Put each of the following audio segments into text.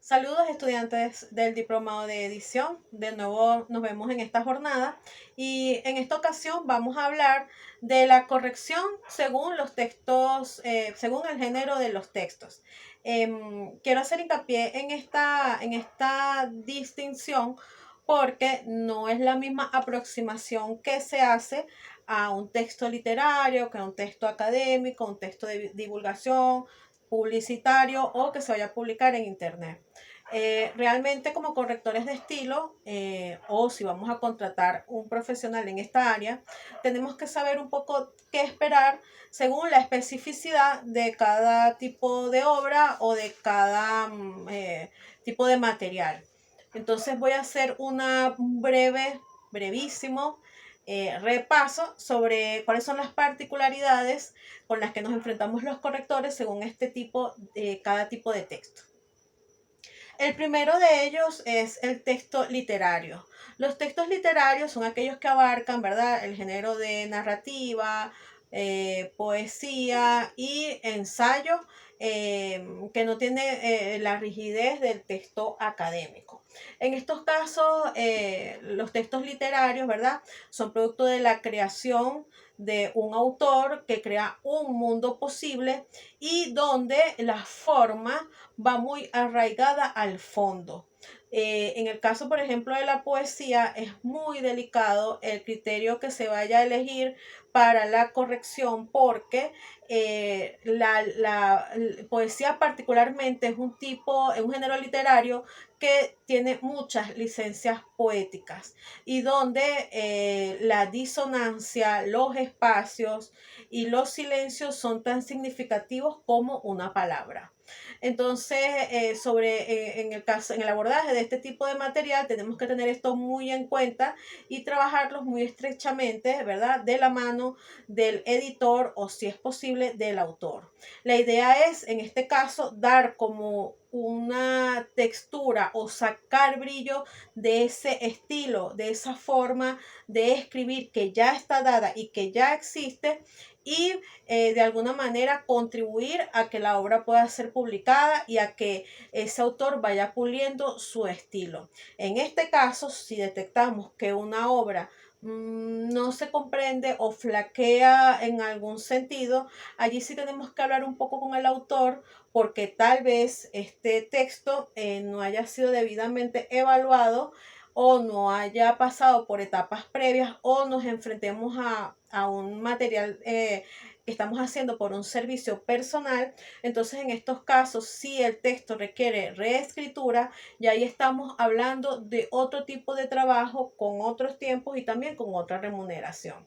Saludos estudiantes del Diplomado de Edición. De nuevo nos vemos en esta jornada y en esta ocasión vamos a hablar de la corrección según los textos, según el género de los textos. Quiero hacer hincapié en esta distinción porque no es la misma aproximación que se hace a un texto literario, que a un texto académico, un texto de divulgación, publicitario o que se vaya a publicar en internet. Realmente como correctores de estilo o si vamos a contratar un profesional en esta área, tenemos que saber un poco qué esperar según la especificidad de cada tipo de obra o de cada tipo de material. Entonces voy a hacer un brevísimo repaso sobre cuáles son las particularidades con las que nos enfrentamos los correctores según cada tipo de texto. El primero de ellos es el texto literario. Los textos literarios son aquellos que abarcan, ¿verdad?, el género de narrativa, poesía y ensayo, que no tiene la rigidez del texto académico. En estos casos, los textos literarios, ¿verdad?, son producto de la creación de un autor que crea un mundo posible y donde la forma va muy arraigada al fondo. En el caso, por ejemplo, de la poesía, es muy delicado el criterio que se vaya a elegir para la corrección porque la poesía particularmente es un género literario que tiene muchas licencias poéticas y donde la disonancia, los espacios y los silencios son tan significativos como una palabra. Entonces, en el abordaje de este tipo de material, tenemos que tener esto muy en cuenta y trabajarlos muy estrechamente, ¿verdad? De la mano del editor o, si es posible, del autor. La idea es, en este caso, dar como una textura o sacar brillo de ese estilo, de esa forma de escribir que ya está dada y que ya existe y de alguna manera contribuir a que la obra pueda ser publicada y a que ese autor vaya puliendo su estilo. En este caso, si detectamos que una obra no se comprende o flaquea en algún sentido, allí sí tenemos que hablar un poco con el autor porque tal vez este texto no haya sido debidamente evaluado o no haya pasado por etapas previas o nos enfrentemos a un material que estamos haciendo por un servicio personal. Entonces, en estos casos, si el texto requiere reescritura, ya ahí estamos hablando de otro tipo de trabajo con otros tiempos y también con otra remuneración.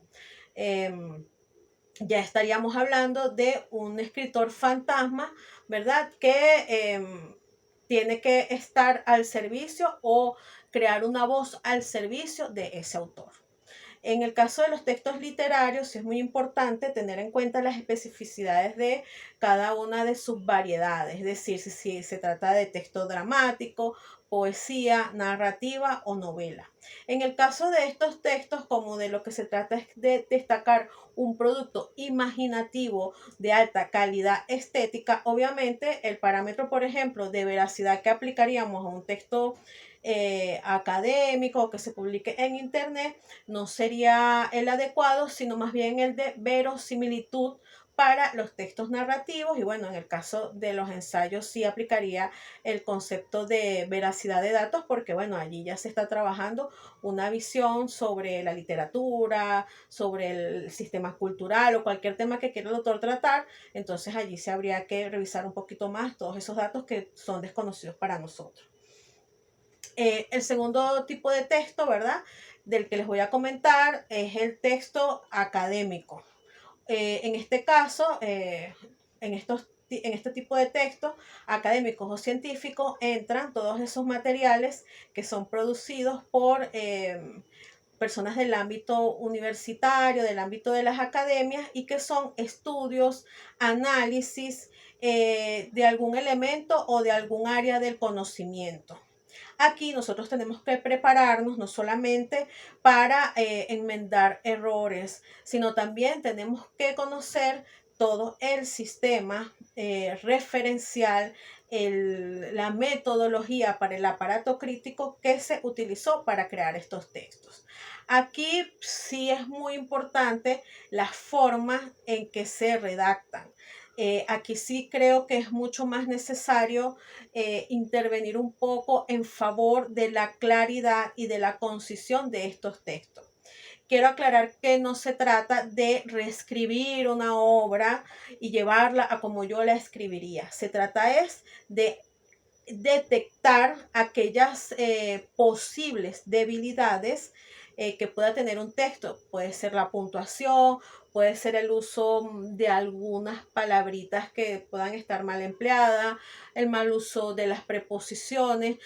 Ya estaríamos hablando de un escritor fantasma, ¿verdad? Que tiene que estar al servicio o crear una voz al servicio de ese autor. En el caso de los textos literarios, es muy importante tener en cuenta las especificidades de cada una de sus variedades, es decir, si se trata de texto dramático, poesía, narrativa o novela. En el caso de estos textos, como de lo que se trata es de destacar un producto imaginativo de alta calidad estética, obviamente el parámetro, por ejemplo, de veracidad que aplicaríamos a un texto académico que se publique en internet no sería el adecuado, sino más bien el de verosimilitud para los textos narrativos y bueno, en el caso de los ensayos sí aplicaría el concepto de veracidad de datos porque bueno, allí ya se está trabajando una visión sobre la literatura, sobre el sistema cultural o cualquier tema que quiera el autor tratar, entonces allí se habría que revisar un poquito más todos esos datos que son desconocidos para nosotros. El segundo tipo de texto, ¿verdad?, del que les voy a comentar es el texto académico. En este caso, en este tipo de textos académicos o científicos entran todos esos materiales que son producidos por personas del ámbito universitario, del ámbito de las academias y que son estudios, análisis de algún elemento o de algún área del conocimiento. Aquí nosotros tenemos que prepararnos no solamente para enmendar errores, sino también tenemos que conocer todo el sistema referencial, la metodología para el aparato crítico que se utilizó para crear estos textos. Aquí sí es muy importante la forma en que se redactan. Aquí sí creo que es mucho más necesario intervenir un poco en favor de la claridad y de la concisión de estos textos. Quiero aclarar que no se trata de reescribir una obra y llevarla a como yo la escribiría. Se trata es de detectar aquellas posibles debilidades que pueda tener un texto. Puede ser la puntuación, puede ser el uso de algunas palabritas que puedan estar mal empleadas, el mal uso de las preposiciones.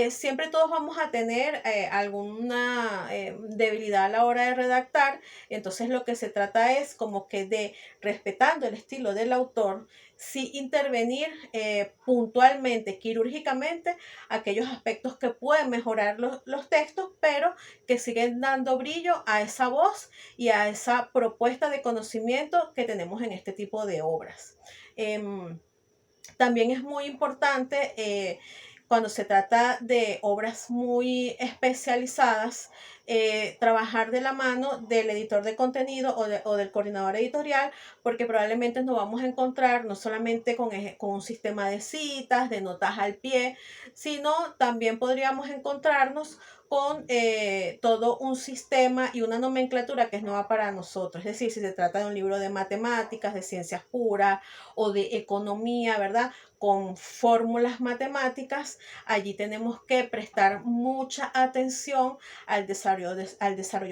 Siempre todos vamos a tener alguna debilidad a la hora de redactar. Entonces lo que se trata es como que de, respetando el estilo del autor, sí intervenir puntualmente, quirúrgicamente, aquellos aspectos que pueden mejorar los textos, pero que siguen dando brillo a esa voz y a esa propuesta de conocimiento que tenemos en este tipo de obras. También es muy importante cuando se trata de obras muy especializadas, trabajar de la mano del editor de contenido o del coordinador editorial, porque probablemente nos vamos a encontrar no solamente con un sistema de citas, de notas al pie, sino también podríamos encontrarnos con todo un sistema y una nomenclatura que es nueva para nosotros. Es decir, si se trata de un libro de matemáticas, de ciencias puras o de economía, ¿verdad? Con fórmulas matemáticas, allí tenemos que prestar mucha atención al desarrollo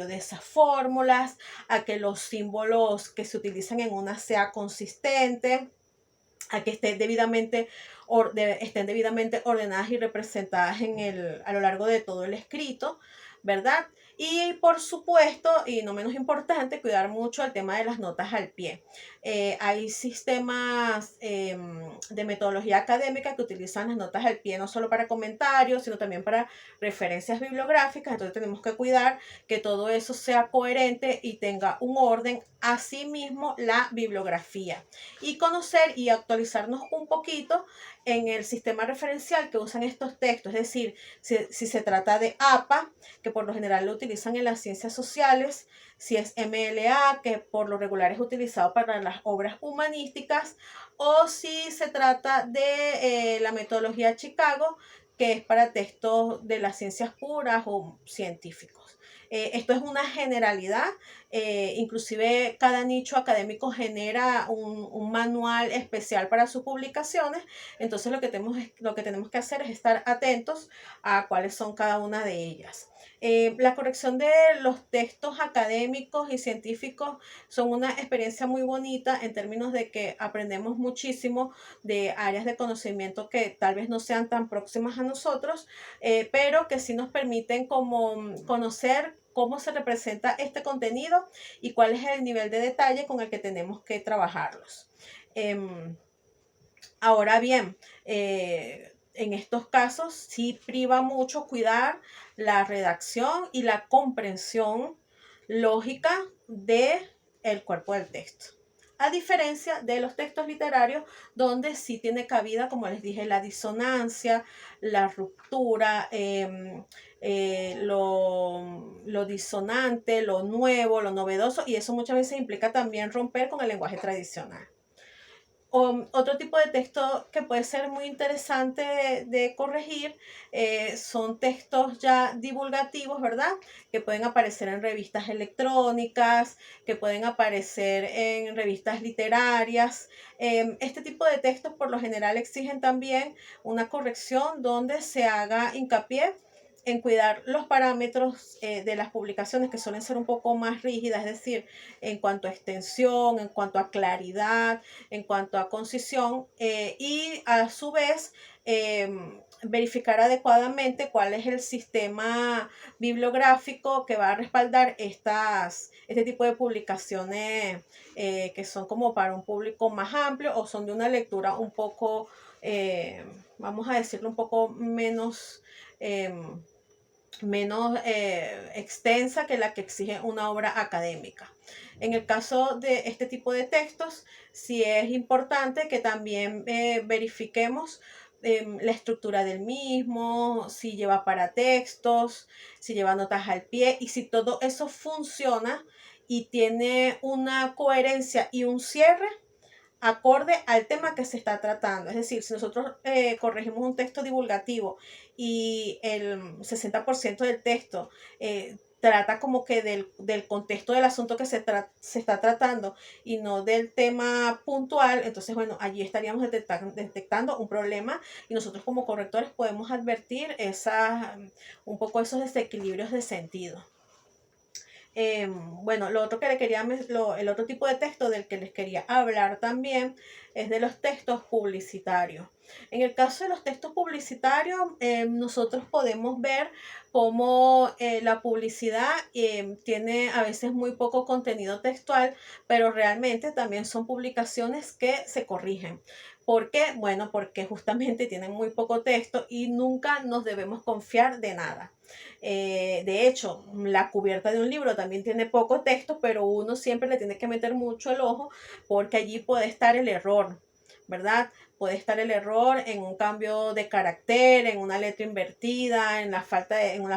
de esas fórmulas, a que los símbolos que se utilizan en una sea consistente, a que estén debidamente ordenadas y representadas a lo largo de todo el escrito, ¿verdad? Y por supuesto, y no menos importante, cuidar mucho el tema de las notas al pie. Hay sistemas de metodología académica que utilizan las notas al pie no solo para comentarios, sino también para referencias bibliográficas. Entonces tenemos que cuidar que todo eso sea coherente y tenga un orden. Asimismo, la bibliografía. Y conocer y actualizarnos un poquito en el sistema referencial que usan estos textos. Es decir, si se trata de APA, que por lo general lo utilizan en las ciencias sociales, si es MLA, que por lo regular es utilizado para las obras humanísticas, o si se trata de la metodología Chicago, que es para textos de las ciencias puras o científicos. Esto es una generalidad, inclusive cada nicho académico genera un manual especial para sus publicaciones, entonces lo que tenemos que hacer es estar atentos a cuáles son cada una de ellas. La corrección de los textos académicos y científicos son una experiencia muy bonita en términos de que aprendemos muchísimo de áreas de conocimiento que tal vez no sean tan próximas a nosotros, pero que sí nos permiten como conocer cómo se representa este contenido y cuál es el nivel de detalle con el que tenemos que trabajarlos. Ahora bien, en estos casos sí priva mucho cuidar la redacción y la comprensión lógica del cuerpo del texto. A diferencia de los textos literarios, donde sí tiene cabida, como les dije, la disonancia, la ruptura, lo disonante, lo nuevo, lo novedoso, y eso muchas veces implica también romper con el lenguaje tradicional. Otro tipo de texto que puede ser muy interesante de corregir son textos ya divulgativos, ¿verdad? Que pueden aparecer en revistas electrónicas, que pueden aparecer en revistas literarias. Este tipo de textos por lo general exigen también una corrección donde se haga hincapié en cuidar los parámetros de las publicaciones, que suelen ser un poco más rígidas, es decir, en cuanto a extensión, en cuanto a claridad, en cuanto a concisión, y a su vez verificar adecuadamente cuál es el sistema bibliográfico que va a respaldar este tipo de publicaciones que son como para un público más amplio o son de una lectura un poco, vamos a decirlo, un poco menos menos extensa que la que exige una obra académica. En el caso de este tipo de textos, sí es importante que también verifiquemos la estructura del mismo, si lleva paratextos, si lleva notas al pie y si todo eso funciona y tiene una coherencia y un cierre acorde al tema que se está tratando. Es decir, si nosotros corregimos un texto divulgativo y el 60% del texto trata como que del contexto del asunto que se está tratando y no del tema puntual, entonces, bueno, allí estaríamos detectando un problema y nosotros como correctores podemos advertir un poco esos desequilibrios de sentido. Bueno, lo otro que le quería, el otro tipo de texto del que les quería hablar también es de los textos publicitarios. En el caso de los textos publicitarios, nosotros podemos ver cómo la publicidad tiene a veces muy poco contenido textual, pero realmente también son publicaciones que se corrigen. ¿Por qué? Bueno, porque justamente tienen muy poco texto y nunca nos debemos confiar de nada. De hecho, la cubierta de un libro también tiene poco texto, pero uno siempre le tiene que meter mucho el ojo porque allí puede estar el error, ¿verdad? Puede estar el error en un cambio de carácter, en una letra invertida, en una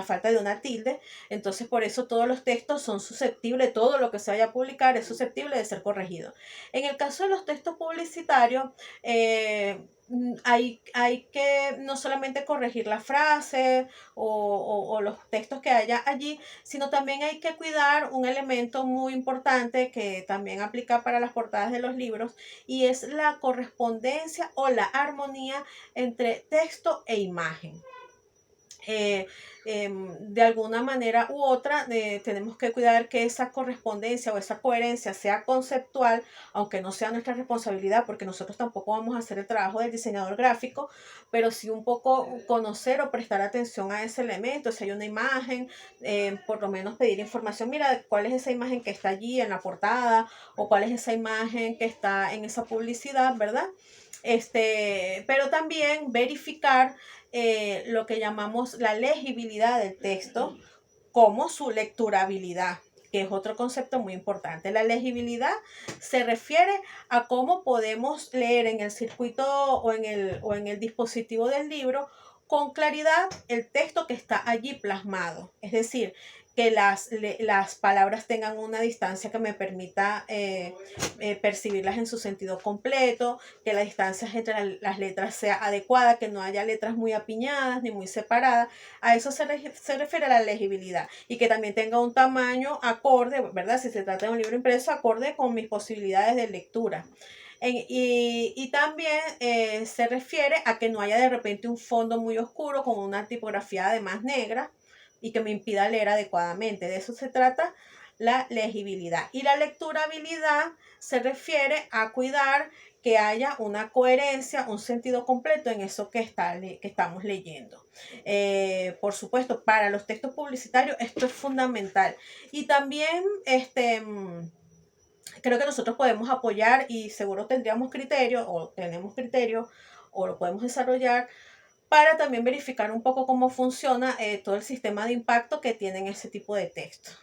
falta de una tilde. Entonces, por eso todos los textos son susceptibles, todo lo que se vaya a publicar es susceptible de ser corregido. En el caso de los textos publicitarios, hay que no solamente corregir la frase o los textos que haya allí, sino también hay que cuidar un elemento muy importante que también aplica para las portadas de los libros y es la correspondencia o la armonía entre texto e imagen. De alguna manera u otra tenemos que cuidar que esa correspondencia o esa coherencia sea conceptual, aunque no sea nuestra responsabilidad, porque nosotros tampoco vamos a hacer el trabajo del diseñador gráfico, pero sí un poco conocer o prestar atención a ese elemento. Si hay una imagen, por lo menos pedir información, mira, cuál es esa imagen que está allí en la portada o cuál es esa imagen que está en esa publicidad, ¿verdad? Pero también verificar lo que llamamos la legibilidad del texto como su lecturabilidad, que es otro concepto muy importante. La legibilidad se refiere a cómo podemos leer en el circuito o en el dispositivo del libro con claridad el texto que está allí plasmado. Es decir, que las palabras tengan una distancia que me permita percibirlas en su sentido completo, que la distancia entre las letras sea adecuada, que no haya letras muy apiñadas ni muy separadas. A eso se refiere a la legibilidad y que también tenga un tamaño acorde, ¿verdad? Si se trata de un libro impreso, acorde con mis posibilidades de lectura. Y también se refiere a que no haya de repente un fondo muy oscuro con una tipografía además negra y que me impida leer adecuadamente. De eso se trata la legibilidad. Y la lecturabilidad se refiere a cuidar que haya una coherencia, un sentido completo en eso que estamos leyendo. Por supuesto, para los textos publicitarios esto es fundamental. Y también creo que nosotros podemos apoyar y seguro tendríamos criterio o tenemos criterio o lo podemos desarrollar para también verificar un poco cómo funciona todo el sistema de impacto que tienen ese tipo de textos.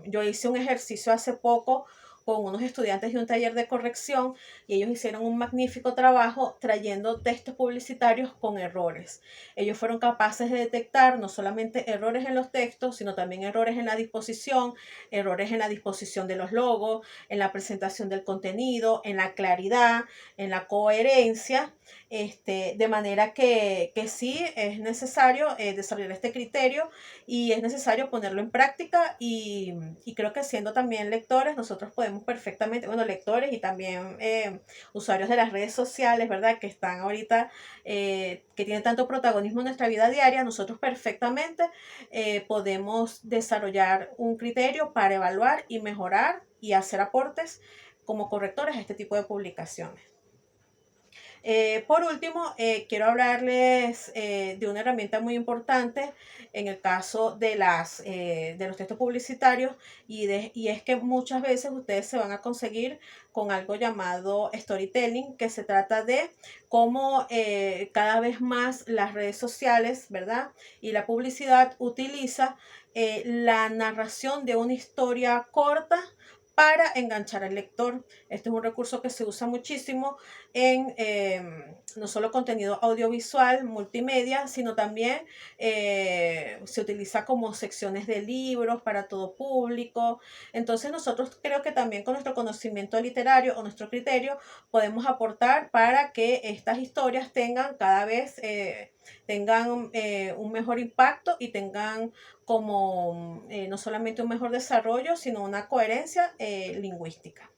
Yo hice un ejercicio hace poco con unos estudiantes de un taller de corrección y ellos hicieron un magnífico trabajo trayendo textos publicitarios con errores. Ellos fueron capaces de detectar no solamente errores en los textos, sino también errores en la disposición de los logos, en la presentación del contenido, en la claridad, en la coherencia. De manera que sí es necesario desarrollar este criterio y es necesario ponerlo en práctica y creo que siendo también lectores nosotros podemos perfectamente, bueno, lectores y también usuarios de las redes sociales, ¿verdad? Que están ahorita, que tienen tanto protagonismo en nuestra vida diaria, nosotros perfectamente podemos desarrollar un criterio para evaluar y mejorar y hacer aportes como correctores a este tipo de publicaciones. Por último, quiero hablarles de una herramienta muy importante en el caso de los textos publicitarios y es que muchas veces ustedes se van a conseguir con algo llamado storytelling, que se trata de cómo cada vez más las redes sociales, ¿verdad? Y la publicidad utiliza la narración de una historia corta para enganchar al lector. Este es un recurso que se usa muchísimo en no solo contenido audiovisual, multimedia, sino también se utiliza como secciones de libros para todo público. Entonces nosotros creo que también con nuestro conocimiento literario o nuestro criterio podemos aportar para que estas historias tengan cada vez un mejor impacto y tengan como no solamente un mejor desarrollo, sino una coherencia lingüística.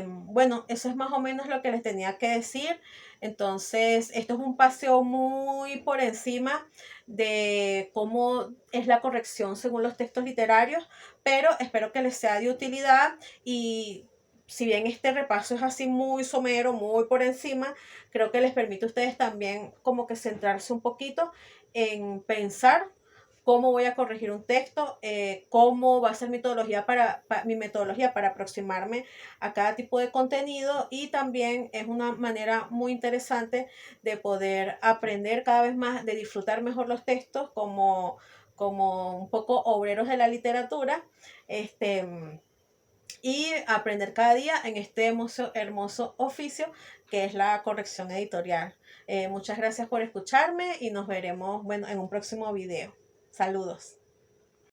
Bueno, eso es más o menos lo que les tenía que decir. Entonces, esto es un paseo muy por encima de cómo es la corrección según los textos literarios, pero espero que les sea de utilidad y si bien este repaso es así muy somero, muy por encima, creo que les permite a ustedes también como que centrarse un poquito en pensar cómo voy a corregir un texto, cómo va a ser mi metodología para aproximarme a cada tipo de contenido y también es una manera muy interesante de poder aprender cada vez más, de disfrutar mejor los textos como un poco obreros de la literatura. Y aprender cada día en este hermoso oficio que es la corrección editorial. Muchas gracias por escucharme y nos veremos, bueno, en un próximo video. Saludos.